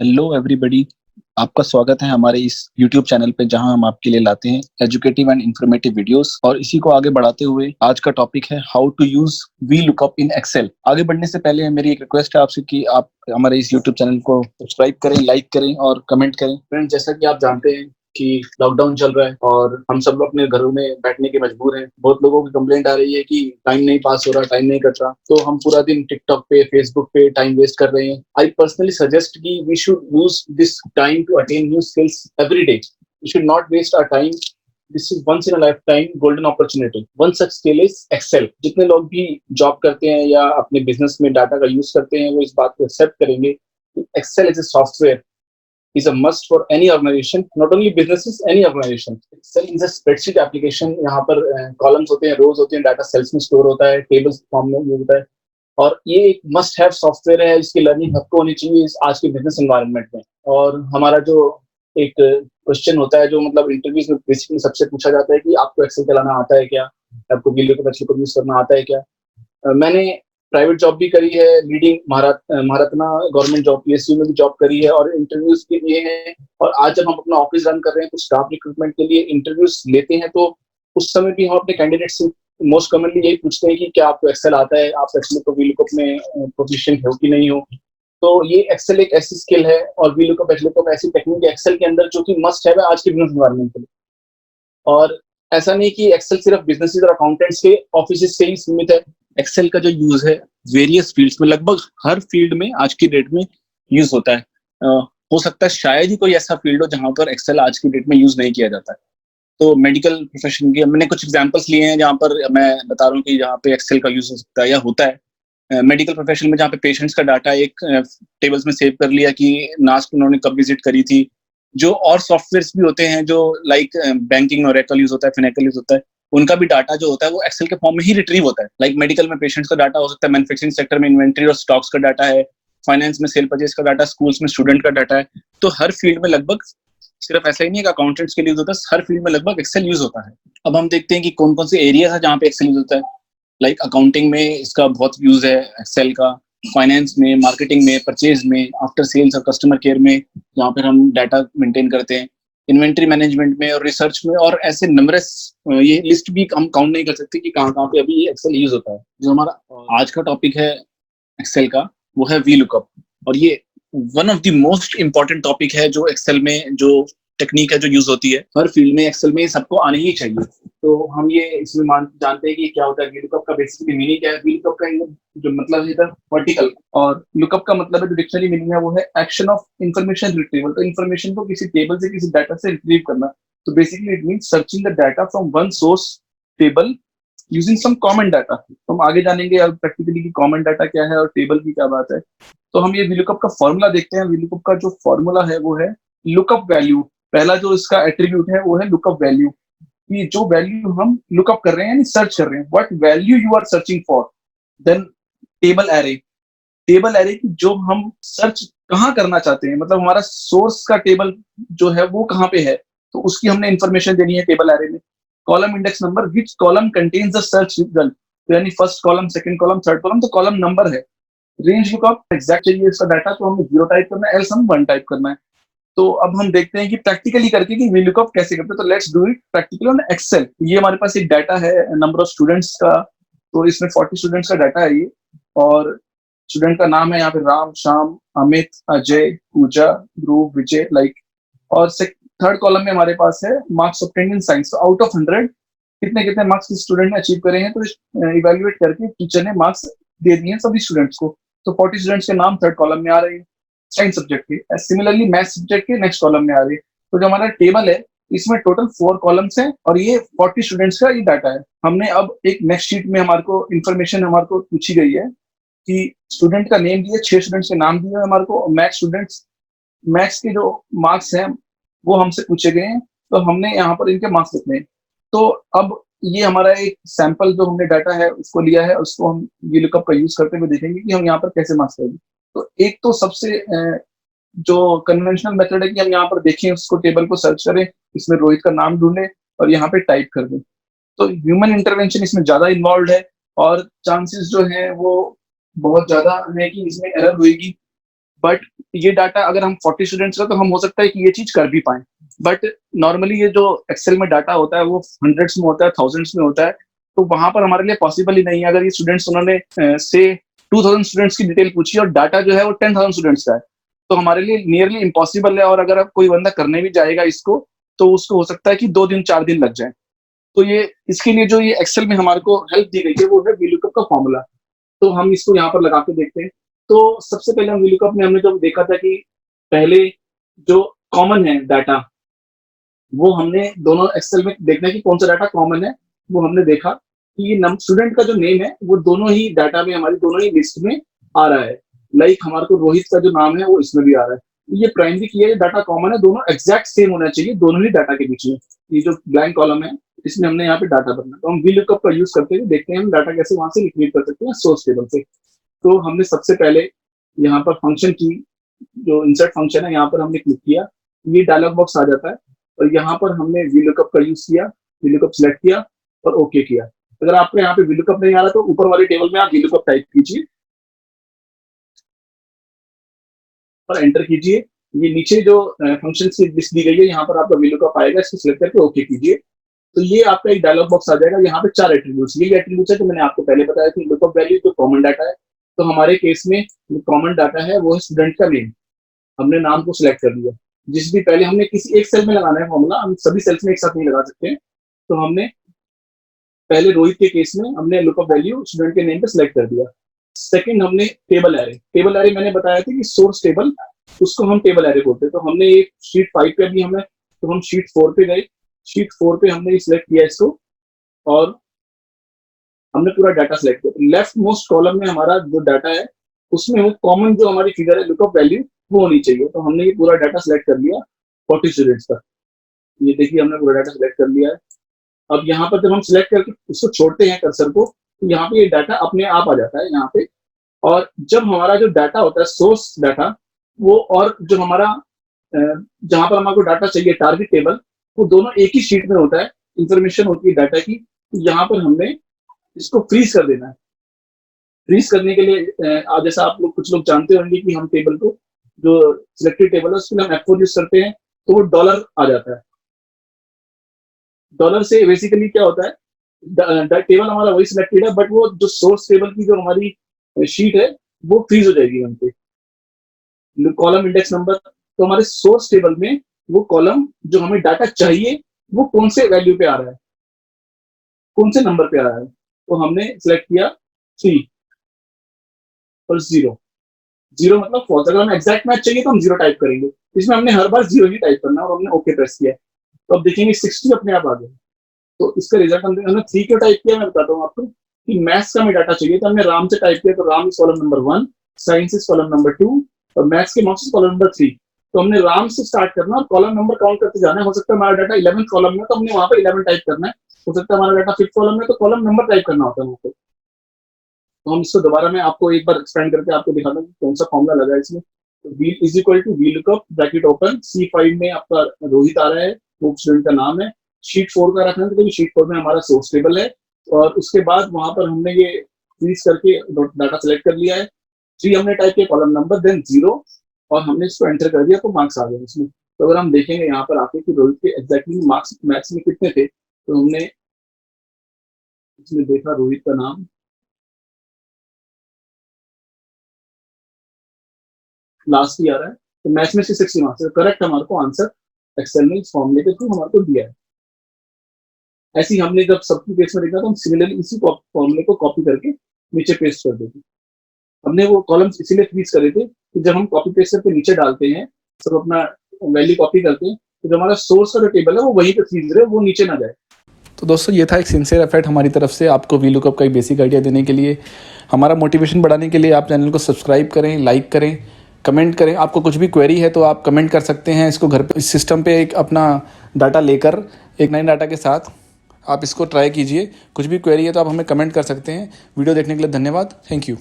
Hello everybody. आपका स्वागत है हमारे इस यूट्यूब चैनल पे, जहां हम आपके लिए लाते हैं एजुकेटिव एंड इंफॉर्मेटिव वीडियोस। और इसी को आगे बढ़ाते हुए आज का टॉपिक है how to use V lookup in Excel. आगे बढ़ने से पहले मेरी एक रिक्वेस्ट है आपसे कि आप हमारे इस यूट्यूब चैनल को सब्सक्राइब करें, लाइक करें और कमेंट करें। फ्रेंड्स, जैसा कि आप जानते हैं कि लॉकडाउन चल रहा है और हम सब लोग अपने घरों में बैठने के मजबूर हैं। बहुत लोगों की कंप्लेंट आ रही है कि टाइम नहीं पास हो रहा, टाइम नहीं कट रहा, तो हम पूरा दिन टिकटॉक पे, फेसबुक पे टाइम वेस्ट कर रहे हैं। आई पर्सनली सजेस्ट कि we should use this time to attain new skills every day. We should not waste our time. This is once in a lifetime golden opportunity. One such skill is Excel. जितने लोग भी job करते हैं या अपने business में data का use करते हैं, वो इस बात को एक्सेप्ट करेंगे कि Excel is a software is a must for any organization, not only businesses, any organization. Excel is a spreadsheet application. यहाँ पर कॉलम्स होते हैं, रोज होते हैं, डाटा सेल्स में स्टोर होता है, टेबल्स फॉर्म में यूज होता है। और ये एक मस्ट हैव सॉफ्टवेयर है। इसकी लर्निंग सबको होनी चाहिए इस आज के बिजनेस एनवायरनमेंट में। और हमारा जो एक क्वेश्चन होता है, जो मतलब इंटरव्यूज में बेसिकली सबसे पूछा जाता है कि आपको एक्सेल चलाना आता है क्या, आपको VLOOKUP को यूज करना आता है क्या। मैंने प्राइवेट जॉब भी करी है, leading Maharatna government job PSU में भी जॉब करी है और इंटरव्यूज भी दिए हैं। और आज जब हम अपना ऑफिस रन कर रहे हैं तो स्टाफ रिक्रूटमेंट के लिए इंटरव्यूज लेते हैं, तो उस समय भी हम अपने कैंडिडेट से मोस्ट कॉमनली यही पूछते हैं कि क्या आपको एक्सेल आता है, आप एक्सेल को VLOOKUP में प्रोफिशिएंट हो कि नहीं हो। तो ये एक्सेल एक ऐसी स्किल है और VLOOKUP HLOOKUP ऐसी टेक्निक है एक्सेल के अंदर जो कि मस्ट है आज के बिजनेस एनवायरनमेंट के लिए। और ऐसा नहीं कि एक्सेल सिर्फ बिजनेसेस और अकाउंटेंट्स के ऑफिस से ही सीमित है। एक्सेल का जो यूज है वेरियस फील्ड्स में, लगभग हर फील्ड में आज की डेट में यूज होता है। हो सकता है शायद ही कोई ऐसा फील्ड हो जहां पर एक्सेल आज की डेट में यूज नहीं किया जाता है। तो मेडिकल प्रोफेशन के मैंने कुछ एग्जांपल्स लिए हैं जहां पर मैं बता रहा हूँ कि जहाँ पे एक्सेल का यूज हो सकता है या होता है। मेडिकल प्रोफेशन में जहाँ पे पेशेंट्स का डाटा एक टेबल्स में सेव कर लिया कि नास्ट उन्होंने कब विजिट करी थी। जो और सॉफ्टवेयर भी होते हैं जो लाइक बैंकिंग ओरेकल यूज होता है, फिनेकल यूज होता है, उनका भी डाटा जो होता है वो एक्सेल के फॉर्म में ही रिट्रीव होता है। लाइक मेडिकल में पेशेंट्स का डाटा हो सकता है, मैन्युफैक्चरिंग सेक्टर में इन्वेंट्री और स्टॉक्स का डाटा है, फाइनेंस में सेल परचेज का डाटा, स्कूल्स में स्टूडेंट का डाटा है। तो हर फील्ड में लगभग, सिर्फ ऐसा ही नहीं है कि अकाउंटेंट्स के लिए यूज होता है, हर फील्ड में लगभग एक्सेल यूज होता है। अब हम देखते हैं कि कौन कौन से एरिया है जहाँ पे एक्सेल यूज होता है। लाइक अकाउंटिंग में इसका बहुत यूज है एक्सेल का, फाइनेंस में, मार्केटिंग में, परचेज में, आफ्टर सेल्स और कस्टमर केयर में जहाँ पर हम डाटा मेंटेन करते हैं, इन्वेंट्री मैनेजमेंट में और रिसर्च में, और ऐसे नंबरस ये लिस्ट भी हम काउंट नहीं कर सकते कि कहाँ कहाँ पे अभी एक्सेल यूज होता है। जो हमारा आज का टॉपिक है एक्सेल का, वो है VLOOKUP। और ये one of the most important topic है जो एक्सेल में, जो टेक्निक है जो यूज होती है हर फील्ड में, एक्सेल में सबको आनी ही चाहिए। तो हम ये इसमें जानते हैं कि क्या होता है VLOOKUP का बेसिकली मीनिंग क्या है। VLOOKUP का जो मतलब है वर्टिकल, और लुकअप का मतलब है, जो डिक्शनरी मीनिंग है वो है एक्शन ऑफ इंफॉर्मेशन रिट्रीवल। तो इन्फॉर्मेशन को किसी टेबल से, किसी डाटा से रिट्रीव करना। तो basically it means searching the data from one source table using some common data. तो हम आगे जानेंगे अब प्रैक्टिकली कि कॉमन डाटा क्या है और टेबल की क्या बात है। तो हम ये VLOOKUP का फॉर्मूला देखते हैं। VLOOKUP का जो फॉर्मूला है वो है लुकअप वैल्यू। पहला जो इसका एट्रीब्यूट है वो है लुकअप वैल्यू, कि जो वैल्यू हम लुकअप कर रहे हैं यानी सर्च कर रहे हैं, what value you are searching for. Then table array, table array की जो हम सर्च कहाँ करना चाहते हैं, मतलब हमारा सोर्स का टेबल जो है वो कहाँ पे है, तो उसकी हमने इंफॉर्मेशन देनी है टेबल एरे में। Column index number, which column contains the search result, तो यानी first column, second column, third column, तो कॉलम नंबर है। रेंज लुकअप, एग्जैक्ट चाहिए इसका डाटा, तो हमें 0 टाइप करना है, एल्स हम 1 टाइप करना है। तो अब हम देखते हैं कि प्रैक्टिकली करके कि VLOOKUP कैसे करते हैं। तो let's do it practically on Excel. ये हमारे पास एक डाटा है नंबर ऑफ स्टूडेंट्स का, तो इसमें 40 स्टूडेंट्स का डाटा है ये। और स्टूडेंट का नाम है यहाँ पे राम, श्याम, अमित, अजय, पूजा, ध्रुव, विजय, लाइक। और थर्ड कॉलम में हमारे पास है मार्क्स ऑब्टेन्ड इन साइंस। तो आउट ऑफ 100 कितने कितने मार्क्स स्टूडेंट ने अचीव करे हैं, तो इवेल्युएट करके टीचर ने मार्क्स दे दिए हैं सभी स्टूडेंट्स को। तो 40 स्टूडेंट्स के नाम थर्ड कॉलम में आ रहे हैं साइंस सब्जेक्ट के। सिमिलरली मैथ सब्जेक्ट के नेक्स्ट कॉलम में आ रही है। तो जो हमारा टेबल है इसमें टोटल 4 कॉलम्स हैं और ये 40 स्टूडेंट्स का ये डाटा है। हमने अब एक नेक्स्ट शीट में हमारे को इन्फॉर्मेशन हमारे को पूछी गई है कि स्टूडेंट का नेम दिया, 6 स्टूडेंट्स के नाम दिए हमारे को, मैथ्स के जो मार्क्स हैं वो हमसे पूछे गए हैं, तो हमने यहाँ पर इनके मार्क्स लिखने हैं। तो अब ये हमारा एक सैंपल जो हमने डाटा है उसको लिया है, उसको हम VLOOKUP का यूज करते हुए देखेंगे कि हम यहाँ पर कैसे मार्क्स करेंगे। तो एक तो सबसे जो कन्वेंशनल मेथड है कि हम यहाँ पर देखें, उसको टेबल को सर्च करें, इसमें रोहित का नाम ढूंढें और यहाँ पे टाइप कर दें। तो ह्यूमन इंटरवेंशन इसमें ज्यादा इन्वॉल्व है और चांसेस जो है वो बहुत ज्यादा है कि इसमें एरर होगी। बट ये डाटा अगर हम 40 स्टूडेंट्स का, तो हम हो सकता है कि ये चीज कर भी पाए। बट नॉर्मली ये जो एक्सेल में डाटा होता है वो हंड्रेड्स में होता है, थाउजेंड्स में होता है, तो वहां पर हमारे लिए पॉसिबल ही नहीं है। अगर ये स्टूडेंट्स उन्होंने से 2000 स्टूडेंट्स की डिटेल पूछी और डाटा जो है वो 10,000 स्टूडेंट्स का है, तो हमारे लिए नियरली इम्पॉसिबल है। और अगर अब कोई बंदा करने भी जाएगा इसको, तो उसको हो सकता है कि 2 दिन 4 दिन लग जाए। तो ये इसके लिए जो ये एक्सेल में हमारे को हेल्प दी गई है वो है VLOOKUP का फॉर्मूला। तो हम इसको यहाँ पर लगा के देखते हैं। तो सबसे पहले हम VLOOKUP में हमने जब देखा था कि पहले जो कॉमन है डाटा, वो हमने दोनों एक्सेल में देखना है कि कौन सा डाटा कॉमन है। वो हमने देखा कि ये स्टूडेंट का जो नेम है वो दोनों ही डाटा में, हमारी दोनों ही लिस्ट में आ रहा है। लाइक हमारे को रोहित का जो नाम है वो इसमें भी आ रहा है। तो ये प्राइमरी की है, डाटा कॉमन है, दोनों एग्जैक्ट सेम होना चाहिए दोनों ही डाटा के बीच में। ये जो ब्लैंक कॉलम है इसमें हमने यहाँ पे डाटा भरना, तो हम VLOOKUP का यूज करते हुए देखते हैं हम डाटा कैसे वहां से रिट्रीव कर सकते हैं सोर्स टेबल से। तो हमने सबसे पहले यहाँ पर फंक्शन की जो इंसर्ट फंक्शन है यहाँ पर हमने क्लिक किया, ये डायलॉग बॉक्स आ जाता है और यहाँ पर हमने VLOOKUP का यूज किया, VLOOKUP सिलेक्ट किया और ओके किया। अगर आपको यहाँ पे VLOOKUP नहीं आ रहा तो ऊपर वाले टेबल में आप VLOOKUP टाइप कीजिए और एंटर कीजिए। ये नीचे जो फंक्शन की लिस्ट दी गई है यहाँ पर आपका VLOOKUP आएगा, इसको सिलेक्ट करके ओके कीजिए। तो ये आपका एक डायलॉग बॉक्स आ जाएगा। यहाँ पे 4 एट्रीब्यूट्स, ये एट्रीब्यूट्स है तो मैंने आपको पहले बताया कि लुकअप वैल्यू जो कॉमन डाटा है, तो हमारे केस में जो कॉमन डाटा है वो है स्टूडेंट का नेम। हमने नाम को सिलेक्ट कर लिया। जिस भी पहले हमने किसी एक सेल में लगाना है फॉर्मूला, हम सभी सेल्स में एक साथ नहीं लगा सकते, तो हमने पहले रोहित के केस में हमने लुकअप वैल्यू स्टूडेंट के नेम पे सिलेक्ट कर दिया। सेकंड हमने टेबल एरे, टेबल एरे मैंने बताया था कि सोर्स टेबल, उसको हम टेबल एरे बोलते हैं। तो हमने एक शीट 5 पे अभी हमें, तो हम शीट 4 पे गए, शीट 4 पे हमने सिलेक्ट किया इसको और हमने पूरा डाटा सिलेक्ट किया। लेफ्ट मोस्ट कॉलम में हमारा जो डाटा है उसमें वो कॉमन जो हमारी फिगर है लुकअप वैल्यू वो होनी चाहिए। तो हमने ये पूरा डाटा सिलेक्ट कर लिया 40 स्टूडेंट्स का। ये देखिए हमने पूरा डाटा सिलेक्ट कर लिया है। अब यहाँ पर जब हम सिलेक्ट करके उसको छोड़ते हैं कर्सर को, तो यहाँ पे ये डाटा अपने आप आ जाता है यहाँ पे। और जब हमारा जो डाटा होता है सोर्स डाटा, वो और जो हमारा जहां पर हमारे डाटा चाहिए टारगेट टेबल, वो दोनों एक ही शीट में होता है, इंफॉर्मेशन होती है डाटा की। यहाँ पर हमने इसको फ्रीज कर देना है। फ्रीज करने के लिए आज जैसा आप लोग कुछ लोग जानते होंगे कि हम टेबल को, जो सिलेक्टेड टेबल है उसके लिए हम F4 यूज करते हैं, तो वो डॉलर आ जाता है। डॉलर से बेसिकली क्या होता है, टेबल हमारा वही सिलेक्टेड है, बट वो जो सोर्स टेबल की जो हमारी शीट है वो फ्रीज हो जाएगी हम पे। कॉलम इंडेक्स नंबर, तो हमारे सोर्स टेबल में वो कॉलम जो हमें डाटा चाहिए वो कौन से वैल्यू पे आ रहा है, कौन से नंबर पे आ रहा है, तो हमने सिलेक्ट किया 3 और 0। 0 मतलब फॉल्स। अगर हमें एग्जैक्ट मैच चाहिए तो हम 0 टाइप करेंगे, इसमें हमने हर बार 0 ही टाइप करना है और हमने ओके प्रेस किया। तो अब देखेंगे 60 अपने आप आ गया। तो इसका रिजल्ट हमने 3 क्यों टाइप किया, मैं बताता हूँ आपको कि मैथ्स का हमें डाटा चाहिए, तो हमने राम से टाइप किया, तो Ram is column number 1, science is column number 2 और मैथ्स के मार्क्स कॉलम नंबर 3। तो हमने राम से स्टार्ट करना और कॉलम नंबर काउंट करते जाना है। हो सकता है हमारा डाटा 11th कॉलम में, तो हमने वहां पर 11 टाइप करना है। हो सकता है हमारा डाटा 5th कॉलम में, तो कॉलम नंबर टाइप करना होता है वहां पर। तो हम इसको दोबारा मैं आपको एक बार एक्सपेंड करके आपको दिखाता हूँ कौन सा फॉर्मूला लगा है इसमें। तो v is equal to VLOOKUP bracket open, C5 में आपका रोहित आ रहा है, वो स्टूडेंट का नाम है। शीट 4 का रखना है क्योंकि शीट 4 में हमारा सोर्स टेबल है। और उसके बाद वहां पर हमने ये फ्रीज करके डाटा सेलेक्ट कर लिया है। 3 हमने टाइप किया, कॉलम नंबर, देन 0 और हमने इसको एंटर कर दिया, तो मार्क्स आ गए इसमें। तो अगर हम देखेंगे यहाँ पर आके कि रोहित के एग्जैक्टली मार्क्स मैथ्स में कितने थे, तो हमने इसमें देखा रोहित का नाम लास्ट ही आ रहा है, तो मैथ्स में 60 मार्क्स है। करेक्ट हमारे को आंसर एक्सेल में इस फॉर्मूले के थ्रू हमारे को दिया है। ऐसे ही हमने जब सबकी केस में देखा तो हम सिमिलरली इसी फॉर्मूले को कॉपी करके नीचे पेस्ट कर देते। हमने वो कॉलम्स इसीलिए फ्रीज करे थे कि जब हम कॉपी पेस्ट करके नीचे डालते हैं, सब अपना वैल्यू कॉपी करते हैं, तो जो हमारा सोर्स का जो टेबल है वो वहीं पे फ्रीज रहे, वो नीचे ना जाए। तो दोस्तों ये था एक सिंसियर एफर्ट हमारी तरफ से आपको VLOOKUP का एक बेसिक आइडिया देने के लिए। हमारा मोटिवेशन बढ़ाने के लिए आप चैनल को सब्सक्राइब करें, लाइक करें, कमेंट करें। आपको कुछ भी क्वेरी है तो आप कमेंट कर सकते हैं। इसको घर पे इस सिस्टम पे एक अपना डाटा लेकर, एक नए डाटा के साथ आप इसको ट्राई कीजिए। कुछ भी क्वेरी है तो आप हमें कमेंट कर सकते हैं। वीडियो देखने के लिए धन्यवाद। Thank you.